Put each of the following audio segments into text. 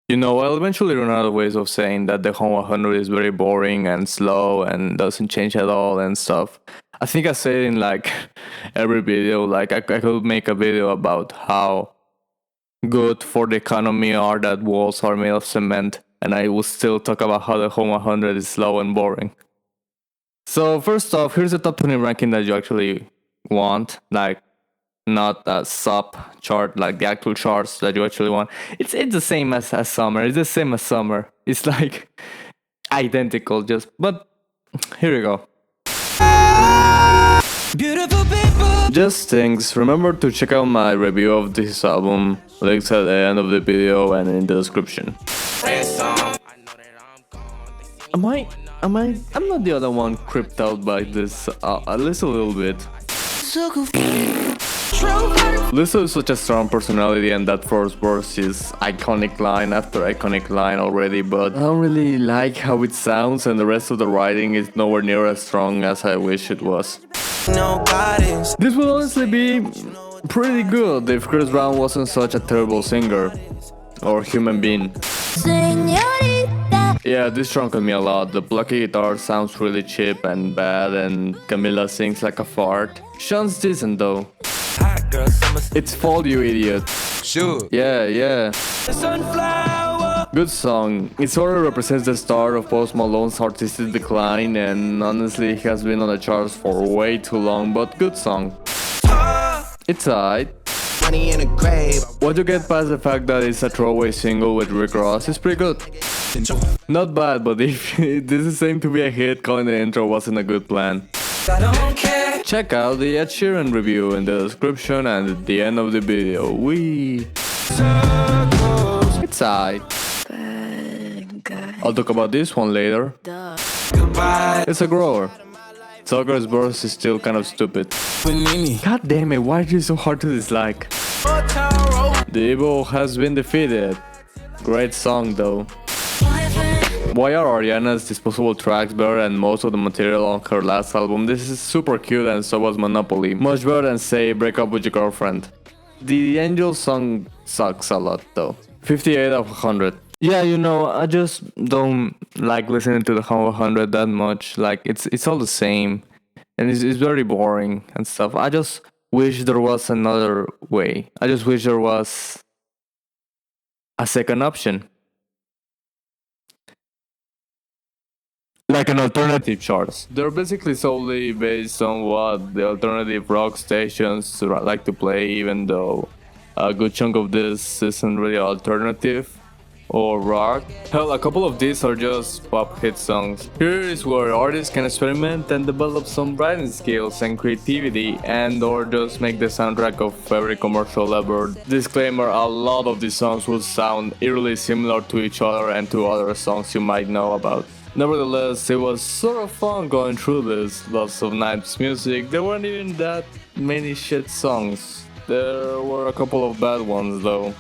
You know, I'll eventually run out of ways of saying that the Home 100 is very boring and slow and doesn't change at all and stuff. I think I say it in like every video. Like I could make a video about how good for the economy are that walls are made of cement, and I will still talk about how the Home 100 is slow and boring. So first off, here's the top 20 ranking that you actually want, like not a sub chart, like the actual charts that you actually want. It's the same as summer. It's the same as summer. It's like identical, just but here you go. Beautiful people. Just thanks. Remember to check out my review of this album. Links at the end of the video and in the description. I'm not the other one creeped out by this, at least a little bit. Lizzo is such a strong personality, and that first verse is iconic line after iconic line already, but I don't really like how it sounds, and the rest of the writing is nowhere near as strong as I wish it was. This would honestly be pretty good if Chris Brown wasn't such a terrible singer or human being. Yeah, this shrunk on me a lot. The plucky guitar sounds really cheap and bad, and Camila sings like a fart. Sean's decent though. It's Fall, you idiot. Sure. Yeah. Good song. It sort of represents the start of Post Malone's artistic decline, and honestly he has been on the charts for way too long, but good song. It's alright. Once you get past the fact that it's a throwaway single with Rick Ross, it's pretty good. Not bad, but if this is saying to be a hit, calling the intro wasn't a good plan. Check out the Ed Sheeran review in the description and at the end of the video. It's alright. I'll talk about this one later. It's a grower. Tucker's verse is still kind of stupid. God damn it, why is it so hard to dislike? The evil has been defeated. Great song though. Why are Ariana's disposable tracks better than most of the material on her last album? This is super cute, and so was Monopoly. Much better than, say, Break Up With Your Girlfriend. The Angel song sucks a lot though. 58 out of 100. Yeah, you know, I just don't like listening to the Home 100 that much. Like, it's all the same, and it's very boring and stuff. I just wish there was another way. I just wish there was a second option. Like an alternative charts. They're basically solely based on what the alternative rock stations like to play, even though a good chunk of this isn't really alternative or rock. Hell, a couple of these are just pop hit songs. Here is where artists can experiment and develop some writing skills and creativity, and or just make the soundtrack of every commercial ever. Disclaimer, a lot of these songs will sound eerily similar to each other and to other songs you might know about. Nevertheless, it was sort of fun going through this. Lots of nice music. There weren't even that many shit songs. There were a couple of bad ones though.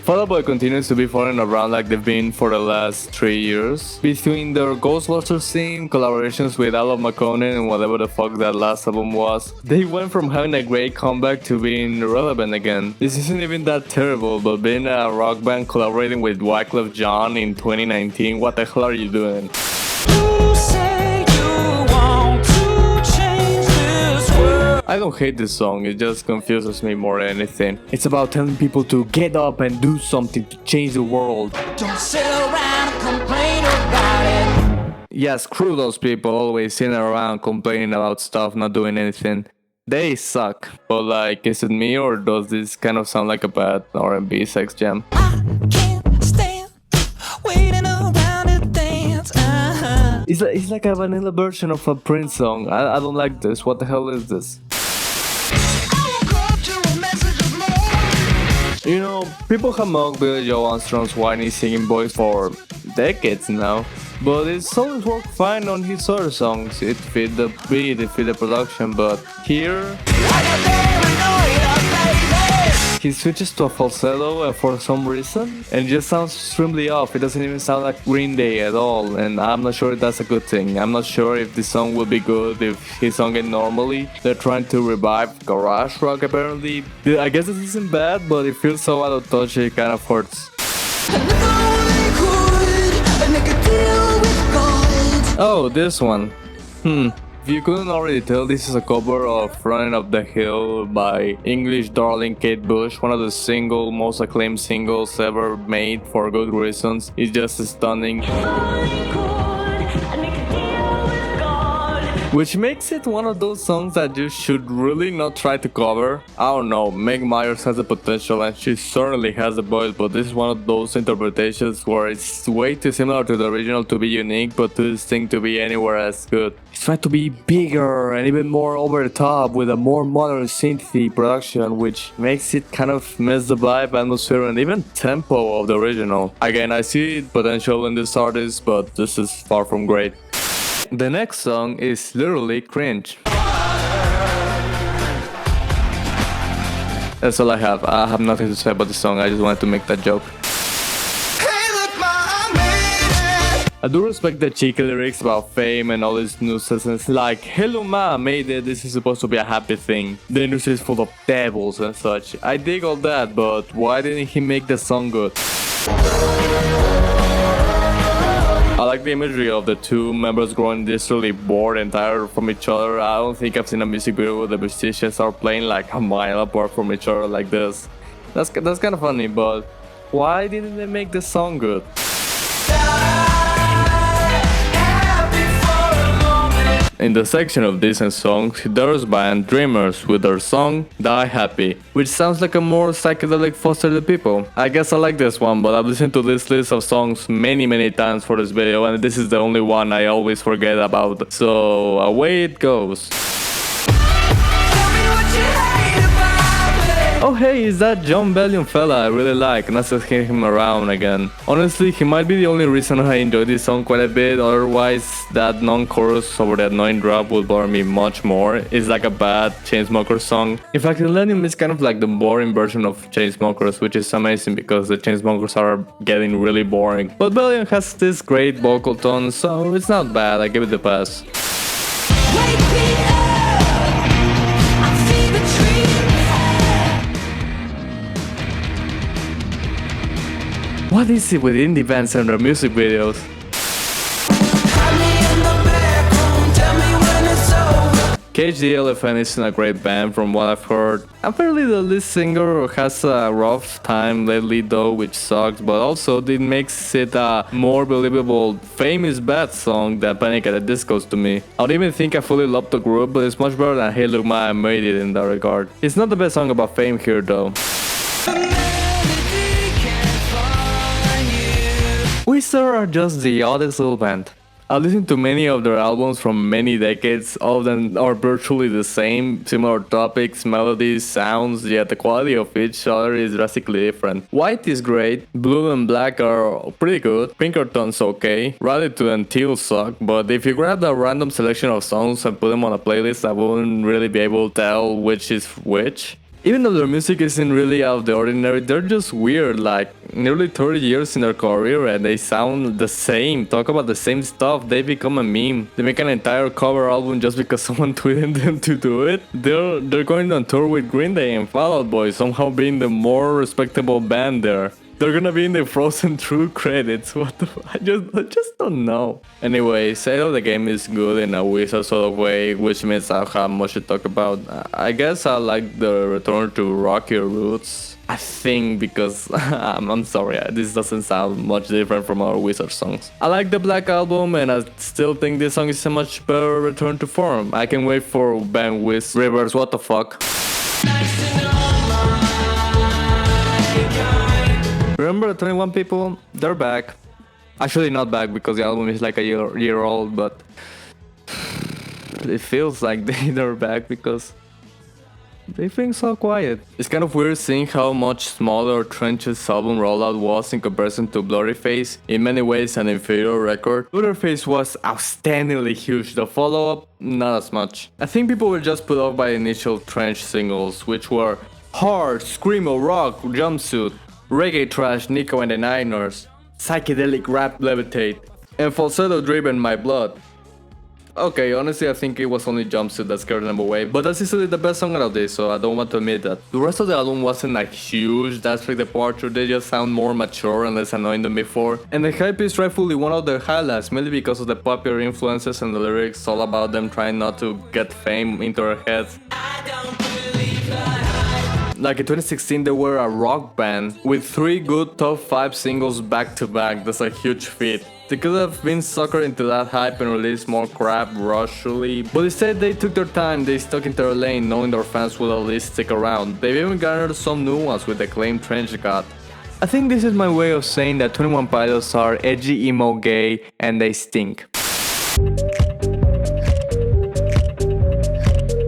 Fall Out Boy continues to be following around like they've been for the last 3 years. Between their Ghostbusters theme, collaborations with Al McConan and whatever the fuck that last album was, they went from having a great comeback to being relevant again. This isn't even that terrible, but being a rock band collaborating with Wyclef Jean in 2019, what the hell are you doing? I don't hate this song, it just confuses me more than anything. It's about telling people to get up and do something to change the world. Don't sit around and complain about it. Yeah, screw those people always sitting around complaining about stuff, not doing anything. They suck. But like, is it me or does this kind of sound like a bad R&B sex jam? I can't stand waiting around to dance. It's like a vanilla version of a Prince song. I don't like this. What the hell is this? You know, people have mocked Billy Joe Armstrong's whiny singing voice for decades now, but it's always worked fine on his other songs. It fit the beat, it fit the production, but here... he switches to a falsetto for some reason, and it just sounds extremely off. It doesn't even sound like Green Day at all, and I'm not sure if that's a good thing. I'm not sure if this song will be good if he sung it normally. They're trying to revive garage rock apparently. I guess this isn't bad, but it feels so out of touch it kind of hurts. Oh, this one. If you couldn't already tell, this is a cover of Running Up the Hill by English darling Kate Bush, one of the most acclaimed singles ever made for good reasons. It's just stunning. Which makes it one of those songs that you should really not try to cover. I don't know, Meg Myers has the potential and she certainly has the voice, but this is one of those interpretations where it's way too similar to the original to be unique, but too distinct to be anywhere as good. It's trying to be bigger and even more over the top with a more modern synthy production, which makes it kind of miss the vibe, atmosphere, and even tempo of the original. Again, I see potential in this artist, but this is far from great. The next song is literally cringe. That's all I have. I have nothing to say about this song, I just wanted to make that joke. I do respect the cheeky lyrics about fame and all this nonsense, like, hello ma, made it, this is supposed to be a happy thing. The industry is full of devils and such. I dig all that, but why didn't he make the song good? I like the imagery of the two members growing literally bored and tired from each other. I don't think I've seen a music video where the musicians are playing like a mile apart from each other like this. That's kind of funny, but why didn't they make the song good? In the section of decent songs, there's band Dreamers with their song Die Happy, which sounds like a more psychedelic Foster the People. I guess I like this one, but I've listened to this list of songs many times for this video, and this is the only one I always forget about, so away it goes. Oh hey, is that John Bellion fella I really like, nice to hear him around again. Honestly, he might be the only reason I enjoy this song quite a bit, otherwise that non-chorus over the annoying drop would bother me much more. It's like a bad Chainsmokers song. In fact, ILLENIUM is kind of like the boring version of Chainsmokers, which is amazing because the Chainsmokers are getting really boring. But Bellion has this great vocal tone, so it's not bad, I give it a pass. What is it with indie bands and their music videos? Cage the Elephant isn't a great band from what I've heard. Apparently the lead singer has a rough time lately though, which sucks, but also it makes it a more believable famous bad song than Panic at the Discos to me. I don't even think I fully love the group, but it's much better than Hey Look Ma, I Made It in that regard. It's not the best song about fame here though. Weezer are just the oddest little band. I listened to many of their albums from many decades, all of them are virtually the same, similar topics, melodies, sounds, yet the quality of each other is drastically different. White is great, Blue and Black are pretty good, Pinkerton's okay, Rally to and Teal suck, but if you grab a random selection of songs and put them on a playlist, I wouldn't really be able to tell which is which. Even though their music isn't really out of the ordinary, they're just weird, like nearly 30 years in their career and they sound the same, talk about the same stuff, they become a meme. They make an entire cover album just because someone tweeted them to do it. They're going on tour with Green Day and Fall Out Boy, somehow being the more respectable band there. They're gonna be in the Frozen True credits, what the f- I just don't know. Anyway, State of the Game is good in a Weezer sort of way, which means I have much to talk about. I guess I like the return to rockier roots. I think because, I'm sorry, this doesn't sound much different from our Weezer songs. I like the Black Album and I still think this song is a much better return to form. I can wait for Ben Wiz Rivers, what the fuck. Remember the 21 people? They're back. Actually not back because the album is like a year old, but it feels like they're back because they've been so quiet. It's kind of weird seeing how much smaller Trench's album rollout was in comparison to Blurryface. In many ways an inferior record. Blurryface was outstandingly huge, the follow-up not as much. I think people were just put off by the initial Trench singles, which were Hard, screamo, rock, jumpsuit, reggae trash, Nico and the Niners, psychedelic rap levitate, and falsetto driven my blood. Okay, honestly I think it was only Jumpsuit that scared them away, but that's easily the best song out of this, so I don't want to admit that. The rest of the album wasn't like huge drastic departure, they just sound more mature and less annoying than before. And the hype is rightfully one of their highlights, mainly because of the popular influences and the lyrics all about them trying not to get fame into their heads. Like in 2016 they were a rock band with 3 good top 5 singles back to back, that's a huge feat. They could have been suckered into that hype and released more crap rushly, but instead they took their time, they stuck into their lane knowing their fans would at least stick around. They've even garnered some new ones with the acclaimed Cringe got. I think this is my way of saying that 21 Pilots are edgy, emo, gay, and they stink.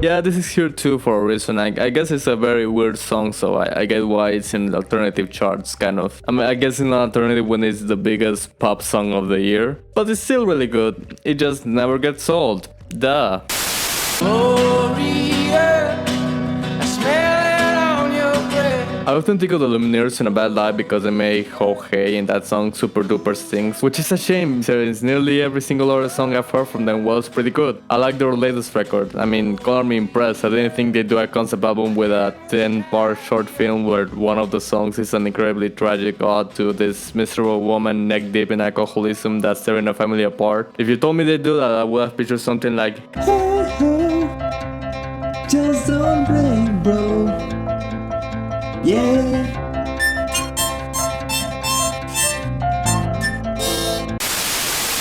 Yeah, this is here too for a reason. I guess it's a very weird song, so I get why it's in the alternative charts, kind of. I mean, I guess it's not alternative when it's the biggest pop song of the year, but it's still really good. It just never gets old. Duh. Gloria, I smell it on your breath. I often think of the Lumineers in a bad light because they make Ho Hey and that song super duper stings, which is a shame since nearly every single other song I've heard from them was pretty good. I like their latest record, I mean, color me impressed. I didn't think they'd do a concept album with a 10-part short film where one of the songs is an incredibly tragic ode to this miserable woman neck deep in alcoholism that's tearing a family apart. If you told me they'd do that, I would have pictured something like hey, hey, just don't blink, bro. Yeah.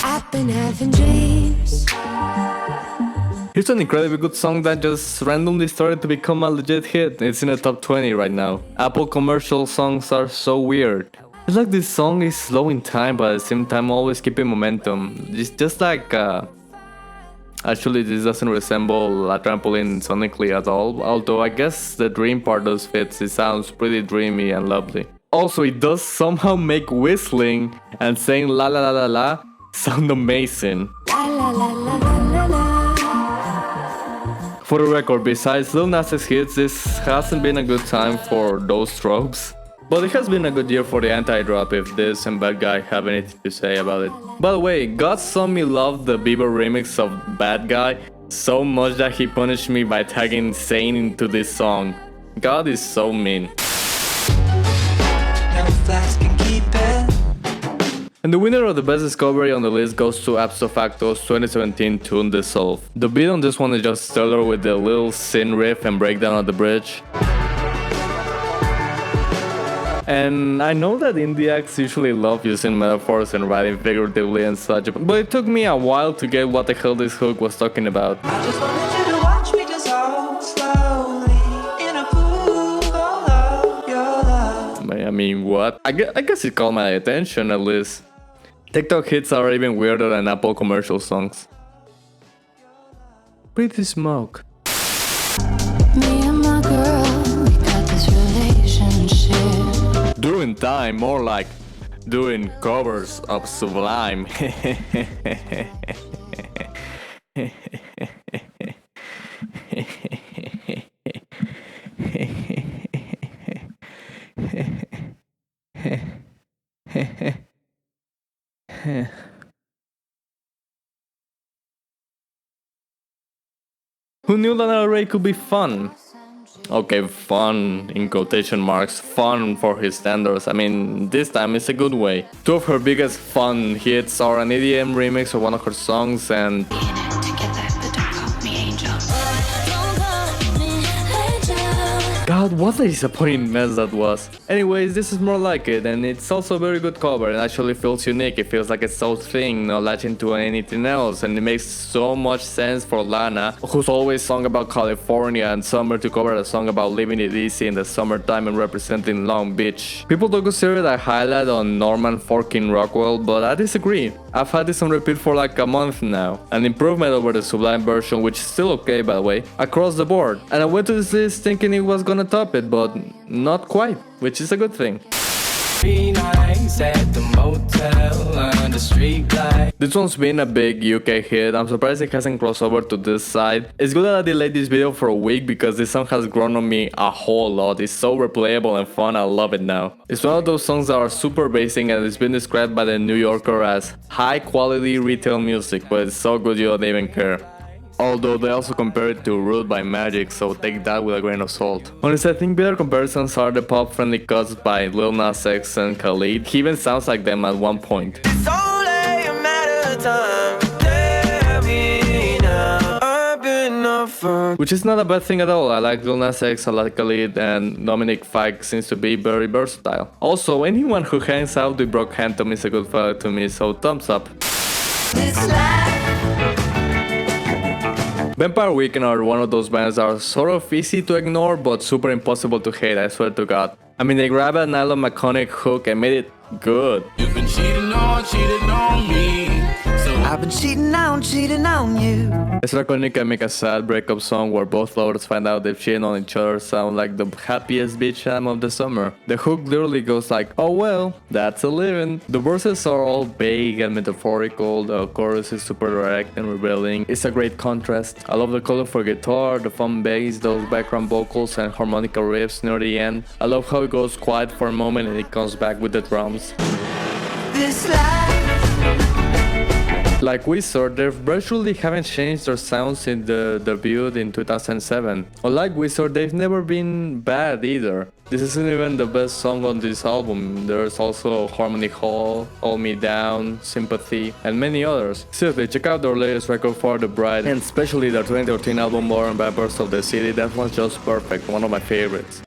I've been having dreams. Here's an incredibly good song that just randomly started to become a legit hit. It's in the top 20 right now. Apple commercial songs are so weird. It's like this song is slow in time, but at the same time always keeping momentum. It's just like actually, this doesn't resemble a trampoline sonically at all, although I guess the dream part does fit. It sounds pretty dreamy and lovely. Also, it does somehow make whistling and saying la la la la la sound amazing. La, la, la, la, la, la. For the record, besides Lil Nas X hits, this hasn't been a good time for those tropes. But it has been a good year for the anti-drop if this and Bad Guy have anything to say about it. By the way, God saw me love the Bieber remix of Bad Guy so much that he punished me by tagging Zayn into this song. God is so mean. And the winner of the best discovery on the list goes to Absofacto's 2017 tune Dissolve. The beat on this one is just stellar with the little synth riff and breakdown of the bridge. And I know that indie acts usually love using metaphors and writing figuratively and such, but it took me a while to get what the hell this hook was talking about. I just wanted you to watch me dissolve slowly in a pool of your love. I mean, what? I guess it caught my attention at least. TikTok hits are even weirder than Apple commercial songs. Breathe the smoke. Me and my girl, we got this relationship. During time, more like doing covers of Sublime. Who knew Lana could be fun? Okay, fun in quotation marks, fun for his standards. I mean, this time it's a good way. Two of her biggest fun hits are an EDM remix of one of her songs and God, what a disappointing mess that was. Anyways, this is more like it, and it's also a very good cover. It actually feels unique, it feels like its own thing, not latching to anything else, and it makes so much sense for Lana, who's always sung about California and summer, to cover a song about living it easy in the summertime and representing Long Beach. People don't consider it a highlight on Norman Forkin Rockwell, but I disagree. I've had this on repeat for like a month now. An improvement over the Sublime version, which is still okay by the way, across the board. And I went to this list thinking it was gonna top it, but not quite, which is a good thing. This one's been a big UK hit. I'm surprised it hasn't crossed over to this side. It's good that I delayed this video for a week because this song has grown on me a whole lot. It's so replayable and fun, I love it now. It's one of those songs that are super basic and it's been described by the New Yorker as high quality retail music, but it's so good you don't even care. Although they also compare it to Rude by Magic, so take that with a grain of salt. Honestly, I think better comparisons are the pop-friendly cuts by Lil Nas X and Khalid. He even sounds like them at one point. It's only a matter of time. Tell me now. I've been offered. Which is not a bad thing at all. I like Lil Nas X, I like Khalid, and Dominic Fike seems to be very versatile. Also, anyone who hangs out with Brockhampton is a good fellow to me, so thumbs up. Vampire Weekend are one of those bands that are sort of easy to ignore but super impossible to hate, I swear to God. I mean, they grabbed a nylon mechanic hook and made it good. You've been cheating on me. So I've been cheating on you. It's iconic and make a sad breakup song where both lovers find out they've cheated on each other sound like the happiest beach time of the summer. The hook literally goes like, oh well, that's a living. The verses are all vague and metaphorical, the chorus is super direct and revealing. It's a great contrast. I love the colorful guitar, the fun bass, those background vocals and harmonica riffs near the end. I love how it goes quiet for a moment and it comes back with the drums. This life. Like Weezer, they virtually haven't changed their sound since the debut in 2007. Unlike Weezer, they've never been bad either. This isn't even the best song on this album. There's also Harmony Hall, Hold Me Down, Sympathy, and many others. Seriously, check out their latest record For the Bride, and especially their 2013 album Modern Vampires of the City. That one's just perfect, one of my favorites.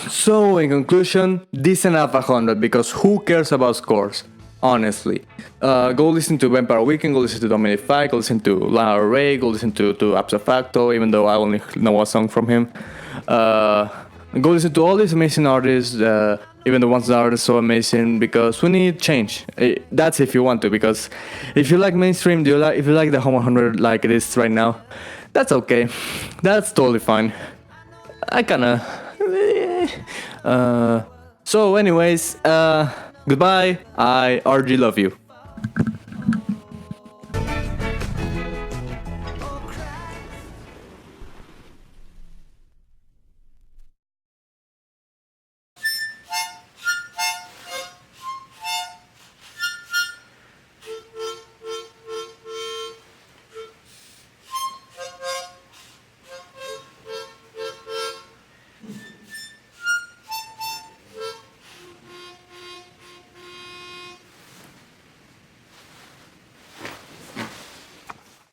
So, in conclusion, decent out of 100 because who cares about scores? Honestly. Go listen to Vampire Weekend, go listen to Dominic Fike, go listen to Lana Ray, go listen to Absofacto, even though I only know a song from him. Go listen to all these amazing artists, even the ones that are so amazing, because we need change. That's if you want to, because if you like mainstream, if you like the Home 100 like it is right now, that's okay. That's totally fine. I kinda... So anyways, goodbye. I RG love you.